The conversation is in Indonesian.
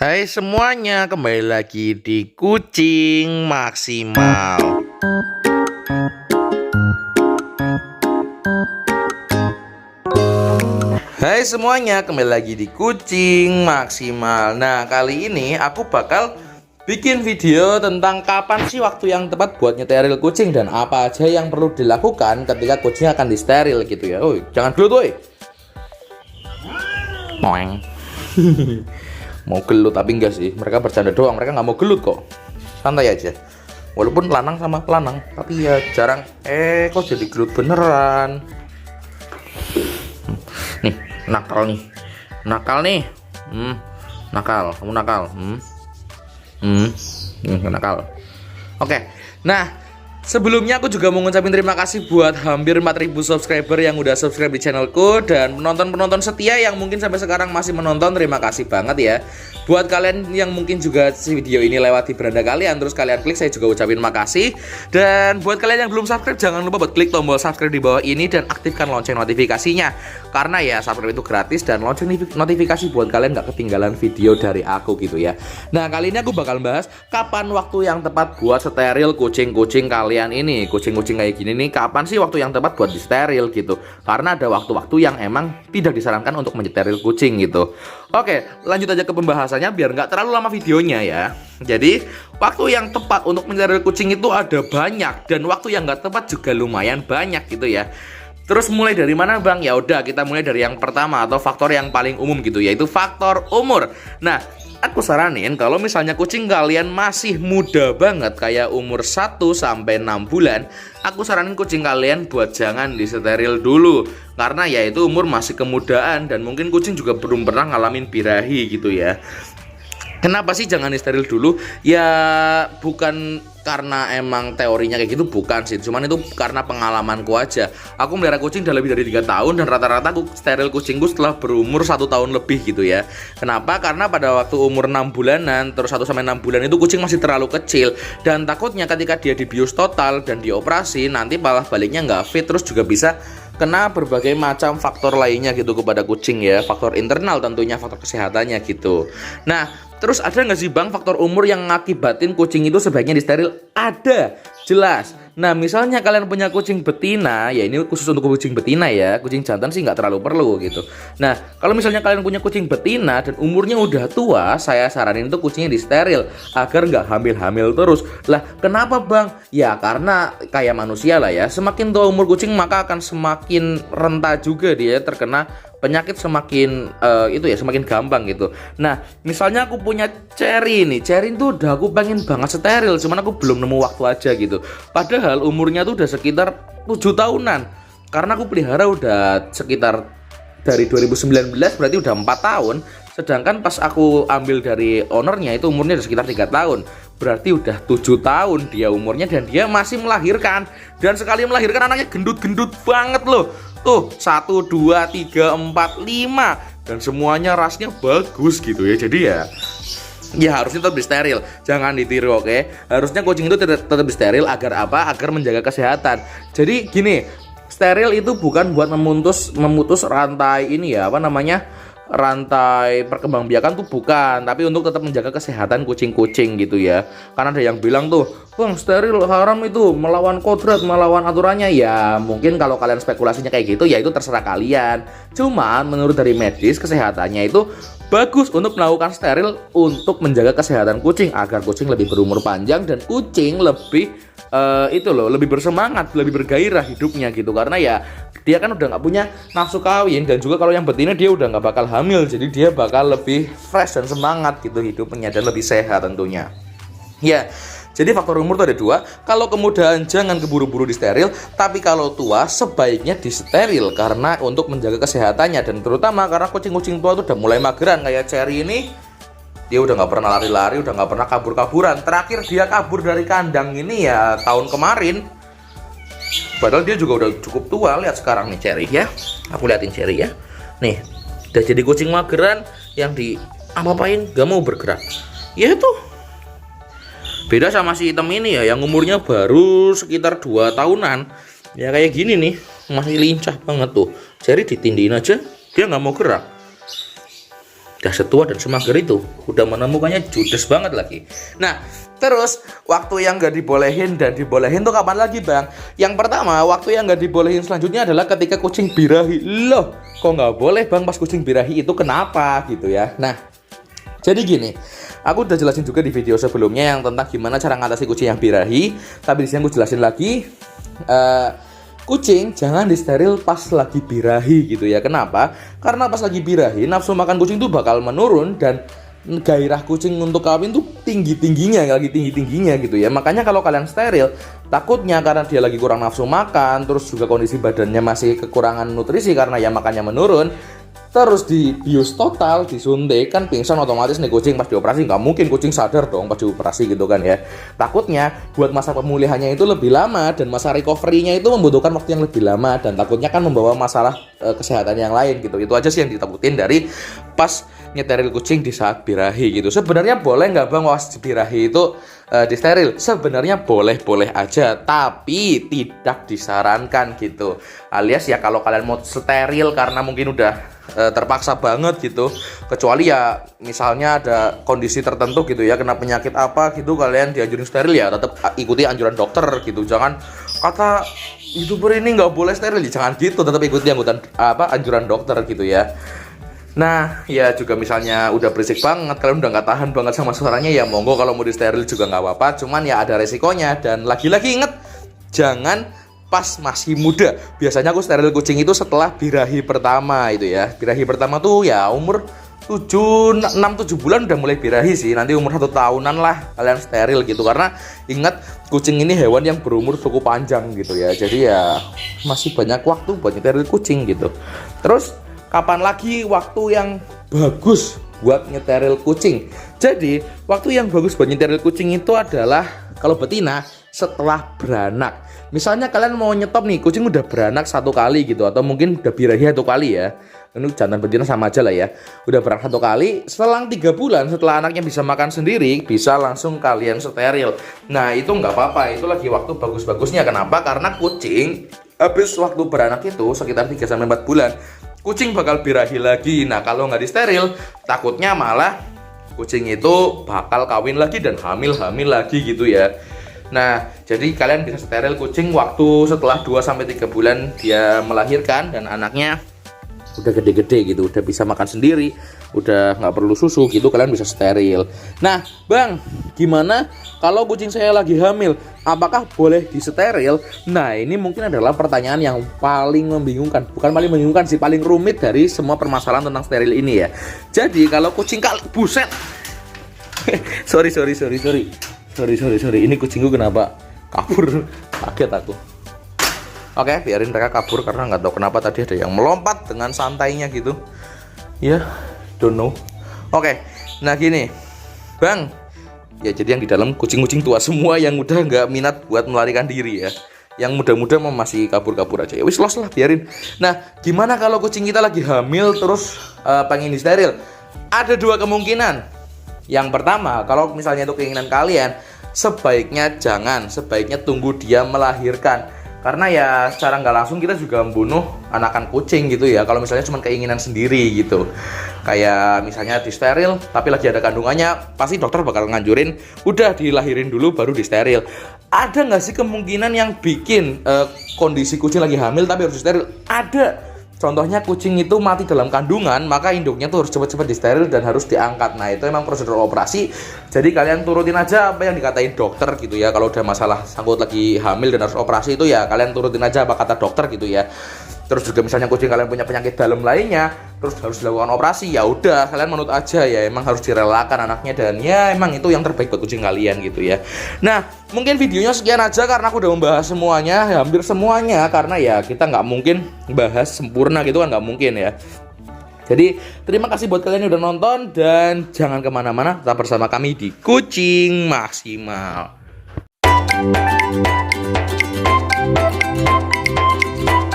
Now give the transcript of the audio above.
Hai semuanya, kembali lagi di Kucing Maksimal. Hai semuanya, kembali lagi di Kucing Maksimal. Nah, kali ini aku bakal bikin video tentang kapan sih waktu yang tepat buat nyeteril kucing dan apa aja yang perlu dilakukan ketika kucing akan disteril gitu ya. Oh, jangan gelut woi. Moeng. Mau gelut tapi enggak sih, mereka bercanda doang, mereka nggak mau gelut kok, santai aja. Walaupun lanang sama lanang, tapi ya jarang. Kok jadi gelut beneran. Nih, nakal nih, nakal nih. Nakal, kamu nakal. Nakal. Oke, nah sebelumnya aku juga mau ngucapin terima kasih buat hampir 4.000 subscriber yang udah subscribe di channelku. Dan penonton-penonton setia yang mungkin sampai sekarang masih menonton, terima kasih banget ya. Buat kalian yang mungkin juga video ini lewat di beranda kalian terus kalian klik, saya juga ucapin makasih. Dan buat kalian yang belum subscribe, jangan lupa buat klik tombol subscribe di bawah ini dan aktifkan lonceng notifikasinya. Karena ya subscribe itu gratis dan lonceng notifikasi buat kalian gak ketinggalan video dari aku gitu ya. Nah, kali ini aku bakal bahas kapan waktu yang tepat buat steril kucing-kucing kalian ini. Kucing-kucing kayak gini nih, kapan sih waktu yang tepat buat disteril gitu. Karena ada waktu-waktu yang emang tidak disarankan untuk mensteril kucing gitu. Oke, lanjut aja ke pembahasannya biar nggak terlalu lama videonya ya. Jadi, waktu yang tepat untuk mensteril kucing itu ada banyak dan waktu yang nggak tepat juga lumayan banyak gitu ya. Terus mulai dari mana bang? Ya udah, kita mulai dari yang pertama atau faktor yang paling umum gitu, yaitu faktor umur. Nah, aku saranin kalau misalnya kucing kalian masih muda banget kayak umur 1 sampai 6 bulan, aku saranin kucing kalian buat jangan disteril dulu. Karena ya itu umur masih kemudaan dan mungkin kucing juga belum pernah ngalamin birahi gitu ya. Kenapa sih jangan disteril dulu? Ya bukan karena emang teorinya kayak gitu, bukan sih. Cuman itu karena pengalamanku aja. Aku melihara kucing udah lebih dari 3 tahun dan rata-rata aku steril kucingku setelah berumur 1 tahun lebih gitu ya. Kenapa? Karena pada waktu umur 6 bulanan, terus 1 sampai 6 bulan itu kucing masih terlalu kecil. Dan takutnya ketika dia dibius total dan dioperasi, nanti malah baliknya nggak fit, terus juga bisa kena berbagai macam faktor lainnya gitu kepada kucing ya. Faktor internal tentunya, faktor kesehatannya gitu. Nah, terus ada nggak sih bang faktor umur yang ngakibatin kucing itu sebaiknya disteril? Ada, jelas. Nah, misalnya kalian punya kucing betina, ya ini khusus untuk kucing betina ya. Kucing jantan sih nggak terlalu perlu gitu. Nah, kalau misalnya kalian punya kucing betina dan umurnya udah tua, saya saranin itu kucingnya disteril agar nggak hamil-hamil terus. Lah, kenapa bang? Ya karena kayak manusia lah ya. Semakin tua umur kucing maka akan semakin rentan juga dia terkena penyakit, semakin itu ya semakin gampang gitu. Nah, misalnya aku punya Cherry nih. Cherry itu udah aku pengen banget steril, cuman aku belum nemu waktu aja gitu. Padahal umurnya tuh udah sekitar 7 tahunan. Karena aku pelihara udah sekitar dari 2019, berarti udah 4 tahun. Sedangkan pas aku ambil dari ownernya itu umurnya udah sekitar 3 tahun. Berarti udah 7 tahun dia umurnya dan dia masih melahirkan. Dan sekali melahirkan anaknya gendut-gendut banget loh. Tuh 1, 2, 3, 4, 5 dan semuanya rasnya bagus gitu ya. Jadi ya harusnya tetap disteril, jangan ditiru, oke? Harusnya kucing itu tetap disteril agar apa? Agar menjaga kesehatan. Jadi gini, steril itu bukan buat memutus rantai ini ya, apa namanya? Rantai perkembangbiakan tuh bukan, tapi untuk tetap menjaga kesehatan kucing-kucing gitu ya. Karena ada yang bilang tuh, bang steril haram itu, melawan kodrat, melawan aturannya. Ya mungkin kalau kalian spekulasinya kayak gitu, ya itu terserah kalian. Cuman menurut dari medis, kesehatannya itu bagus untuk melakukan steril untuk menjaga kesehatan kucing agar kucing lebih berumur panjang dan kucing lebih lebih bersemangat, lebih bergairah hidupnya gitu. Karena ya dia kan udah nggak punya nafsu kawin dan juga kalau yang betina dia udah nggak bakal hamil, jadi dia bakal lebih fresh dan semangat gitu hidupnya dan lebih sehat tentunya. Ya, jadi faktor umur tuh ada 2. Kalau kemudahan jangan keburu-buru disteril, tapi kalau tua sebaiknya disteril karena untuk menjaga kesehatannya dan terutama karena kucing-kucing tua tuh udah mulai mageran kayak Cherry ini. Dia udah nggak pernah lari-lari, udah nggak pernah kabur-kaburan. Terakhir dia kabur dari kandang ini ya tahun kemarin. Padahal dia juga udah cukup tua. Lihat sekarang nih Cherry ya. Aku liatin Cherry ya. Nih, udah jadi kucing mageran yang di apa-apain gak mau bergerak. Ya itu. Beda sama si hitam ini ya, yang umurnya baru sekitar 2 tahunan. Ya kayak gini nih, masih lincah banget tuh. Cherry ditindihin aja, dia nggak mau gerak. udah setua dan semager itu, udah menemukannya judes banget lagi. Nah, terus waktu yang nggak dibolehin dan dibolehin tuh kapan lagi, Bang? Yang pertama, waktu yang nggak dibolehin selanjutnya adalah ketika kucing birahi. Loh, kok nggak boleh, Bang, pas kucing birahi itu kenapa gitu ya? Nah, jadi gini, aku udah jelasin juga di video sebelumnya yang tentang gimana cara ngatasi kucing yang birahi. Tapi di sini aku jelasin lagi, kucing jangan disteril pas lagi birahi gitu ya. Kenapa? Karena pas lagi birahi nafsu makan kucing tuh bakal menurun dan gairah kucing untuk kawin tuh tinggi-tingginya, lagi tinggi-tingginya gitu ya. Makanya kalau kalian steril, takutnya karena dia lagi kurang nafsu makan, terus juga kondisi badannya masih kekurangan nutrisi karena ya makannya menurun, terus dibius total, disuntik, kan pingsan otomatis nih kucing pas dioperasi. Nggak mungkin kucing sadar dong pas dioperasi gitu kan ya. Takutnya buat masa pemulihannya itu lebih lama dan masa recovery-nya itu membutuhkan waktu yang lebih lama dan takutnya kan membawa masalah kesehatan yang lain gitu. Itu aja sih yang ditakutin dari pas nyeteril kucing di saat birahi gitu. Sebenarnya boleh nggak, Bang, pas birahi itu disteril? Sebenarnya boleh-boleh aja, tapi tidak disarankan gitu. Alias ya kalau kalian mau steril karena mungkin udah terpaksa banget gitu, kecuali ya misalnya ada kondisi tertentu gitu ya, kena penyakit apa gitu, kalian dianjurin steril ya tetap ikuti anjuran dokter gitu. Jangan kata YouTuber ini nggak boleh steril, jangan gitu, tetap ikuti anjuran dokter gitu ya. Nah, ya juga misalnya udah berisik banget, kalian udah nggak tahan banget sama suaranya, ya monggo kalau mau di steril juga nggak apa-apa. Cuman ya ada resikonya, dan lagi-lagi inget, jangan pas masih muda. Biasanya aku steril kucing itu setelah birahi pertama itu ya. Birahi pertama tuh ya umur 6-7 bulan udah mulai birahi sih. Nanti umur 1 tahunan lah kalian steril gitu. Karena ingat, kucing ini hewan yang berumur cukup panjang gitu ya. Jadi ya masih banyak waktu buat nyeteril kucing gitu. Terus kapan lagi waktu yang bagus buat nyeteril kucing? Jadi waktu yang bagus buat nyeteril kucing itu adalah kalau betina setelah beranak. Misalnya kalian mau nyetop nih, kucing udah beranak 1 kali gitu, atau mungkin udah birahi 1 kali ya. Ini jantan betina sama aja lah ya. Udah beranak 1 kali, selang 3 bulan setelah anaknya bisa makan sendiri, bisa langsung kalian steril. Nah itu nggak apa-apa, itu lagi waktu bagus-bagusnya. Kenapa? Karena kucing habis waktu beranak itu sekitar 3-4 bulan, kucing bakal birahi lagi. Nah kalau nggak disteril, takutnya malah kucing itu bakal kawin lagi dan hamil lagi gitu ya. Nah, jadi kalian bisa steril kucing waktu setelah 2-3 bulan dia melahirkan dan anaknya udah gede-gede gitu, udah bisa makan sendiri, udah nggak perlu susu gitu, kalian bisa steril. Nah, Bang, gimana kalau kucing saya lagi hamil? Apakah boleh disteril? Nah, ini mungkin adalah pertanyaan yang paling membingungkan. Bukan paling membingungkan sih, paling rumit dari semua permasalahan tentang steril ini ya. Jadi, kalau kucing buset. Sorry. Ini kucingku kenapa kabur? Kaget aku. Oke, biarin mereka kabur karena nggak tahu kenapa tadi ada yang melompat dengan santainya gitu. Ya, don't know. Oke, nah gini, Bang. Ya jadi yang di dalam kucing-kucing tua semua yang udah nggak minat buat melarikan diri ya. Yang muda-muda masih kabur-kabur aja. Ya wis los lah, biarin. Nah, gimana kalau kucing kita lagi hamil terus pengen disteril? Ada 2 kemungkinan. Yang pertama, kalau misalnya itu keinginan kalian, sebaiknya tunggu dia melahirkan. Karena ya secara nggak langsung kita juga membunuh anakan kucing gitu ya. Kalau misalnya cuma keinginan sendiri gitu, kayak misalnya disteril tapi lagi ada kandungannya, pasti dokter bakal nganjurin udah dilahirin dulu baru disteril. Ada nggak sih kemungkinan yang bikin kondisi kucing lagi hamil tapi harus disteril? Ada. Contohnya kucing itu mati dalam kandungan, maka induknya tuh harus cepat-cepat disteril dan harus diangkat. Nah itu emang prosedur operasi. Jadi kalian turutin aja apa yang dikatain dokter gitu ya. Kalau udah masalah sangkut lagi hamil dan harus operasi itu ya kalian turutin aja apa kata dokter gitu ya. Terus juga misalnya kucing kalian punya penyakit dalam lainnya, terus harus dilakukan operasi, ya udah kalian menurut aja ya, emang harus direlakan anaknya dan ya emang itu yang terbaik buat kucing kalian gitu ya. Nah mungkin videonya sekian aja karena aku udah membahas semuanya, hampir semuanya, karena ya kita nggak mungkin bahas sempurna gitu kan, nggak mungkin ya. Jadi terima kasih buat kalian yang udah nonton dan jangan kemana-mana, tetap bersama kami di Kucing Maksimal.